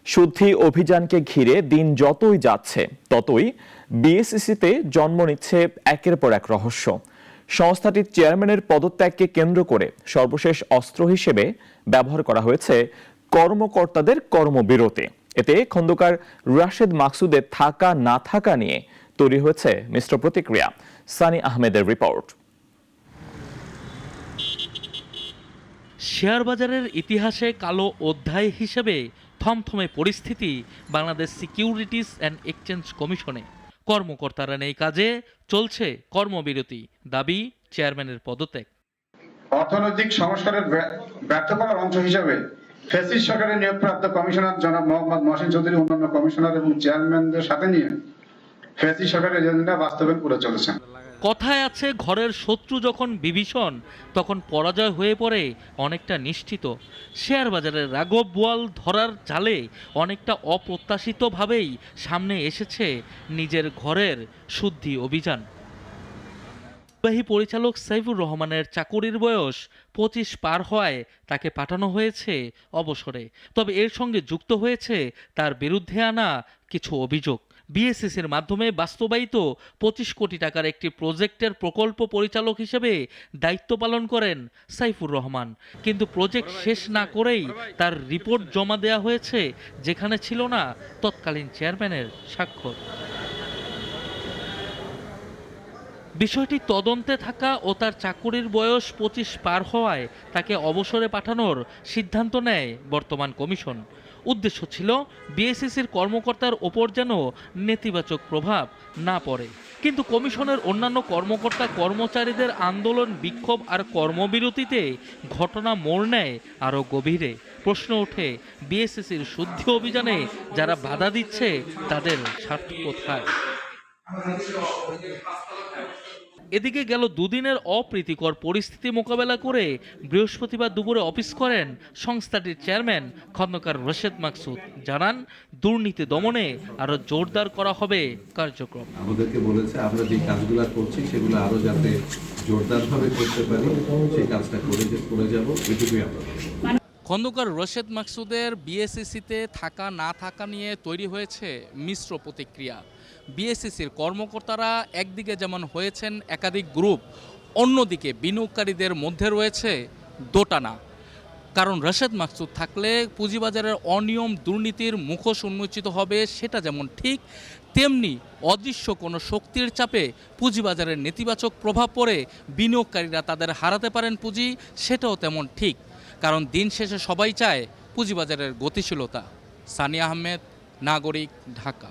শুদ্ধি অভিযানকে ঘিরে দিন যতই যাচ্ছে ততই বিএসইসিতে জন্ম নিচ্ছে একের পর এক রহস্য। সংস্থাটির চেয়ারম্যানের পদত্যাগকে কেন্দ্র করে সর্বশেষ অস্ত্র হিসেবে ব্যবহার করা হয়েছে কর্মকর্তাদের কর্মবিরতি। এতে খন্দকার রাশেদ মাকসুদের থাকা না থাকা নিয়ে তৈরি হয়েছে মিশ্র প্রতিক্রিয়া। সানি আহমেদের রিপোর্ট। শেয়ার বাজারের ইতিহাসে কালো অধ্যায় হিসেবে থমথমে পরিস্থিতি বাংলাদেশ সিকিউরিটিজ অ্যান্ড এক্সচেঞ্জ কমিশনে। কর্মকর্তারা নেই কাজে, চলছে কর্মবিরতি, দাবি চেয়ারম্যানের পদত্যাগ। অর্থনৈতিক সংস্কারের ব্যর্থ করার অংশ হিসেবে ফ্যাসিস্ট সরকারের নিয়োগপ্রাপ্ত কমিশনার জনাব মোহাম্মদ মহসিন চৌধুরী অন্যান্য কমিশনার এবং চেয়ারম্যানদের সাথে নিয়ে ফ্যাসিস্ট সরকারের এজেন্ডা বাস্তবায়ন করে চলেছেন। কথায় আছে, ঘরের শত্রু যখন বিভীষণ তখন পরাজয় হয়ে পড়ে অনেকটা নিশ্চিত। শেয়ার বাজারের রাঘব বোয়াল ধরার জালে অনেকটা অপ্রত্যাশিতভাবেই সামনে এসেছে নিজের ঘরের শুদ্ধি অভিযান। নির্বাহী পরিচালক সাইফুর রহমানের চাকুরির বয়স 25 পার হওয়ায় তাকে পাঠানো হয়েছে অবসরে। তবে এর সঙ্গে যুক্ত হয়েছে তার বিরুদ্ধে আনা কিছু অভিযোগ। বিএসইসির মাধ্যমে বাস্তবায়িত 25 কোটি টাকার একটি প্রজেক্টের প্রকল্প পরিচালক হিসেবে দায়িত্ব পালন করেন সাইফুর রহমান, কিন্তু প্রজেক্ট শেষ না করেই তার রিপোর্ট জমা দেওয়া হয়েছে, যেখানে ছিল না তৎকালীন চেয়ারম্যানের স্বাক্ষর। বিষয়টি তদন্তে থাকা ও তার চাকুরির বয়স 25 পার হওয়ায় তাকে অবসরে পাঠানোর সিদ্ধান্ত নেয় বর্তমান কমিশন। উদ্দেশ্য ছিল বিএসইসির কর্মকর্তার ওপর যেন নেতিবাচক প্রভাব না পড়ে। কিন্তু কমিশনের অন্যান্য কর্মকর্তা কর্মচারীদের আন্দোলন, বিক্ষোভ আর কর্মবিরতিতে ঘটনা মোড় নেয় আরও গভীরে। প্রশ্ন ওঠে, বিএসইসির শুদ্ধি অভিযানে যারা বাধা দিচ্ছে তাদের স্বার্থ কোথায়? এদিকে গেল দুদিনের অপ্রীতিকর পরিস্থিতি মোকাবেলা করে বৃহস্পতিবার দুপুরে অফিস করেন সংস্থাটির চেয়ারম্যান খন্দকার রাশেদ মাকসুদ। জানান, দুর্নীতি দমনে আরো জোরদার করা হবে কার্যক্রম। আমাদেরকে বলেছে আমরা যে কাজগুলো করছি সেগুলো আরো যাতে জোরদারভাবে করতে পারি সেই কাজটা করে যাব, এটুকুই আমরা। খন্দকার রাশেদ মাকসুদের বিএসইসিতে থাকা না থাকা নিয়ে তৈরি হয়েছে মিশ্র প্রতিক্রিয়া। বিএসইসির কর্মকর্তারা একদিকে যেমন হয়েছেন একাধিক গ্রুপ, অন্যদিকে বিনিয়োগকারীদের মধ্যে রয়েছে দোটানা। কারণ রাশেদ মাকসুদ থাকলে পুঁজিবাজারের অনিয়ম, দুর্নীতির মুখোশ উন্মোচিত হবে, সেটা যেমন ঠিক, তেমনি অদৃশ্য কোনো শক্তির চাপে পুঁজিবাজারের নেতিবাচক প্রভাব পড়ে বিনিয়োগকারীরা তাদের হারাতে পারেন পুঁজি, সেটাও তেমন ঠিক। কারণ দিন শেষে সবাই চায় পুঁজিবাজারের গতিশীলতা। সানি আহমেদ, নাগরিক, ঢাকা।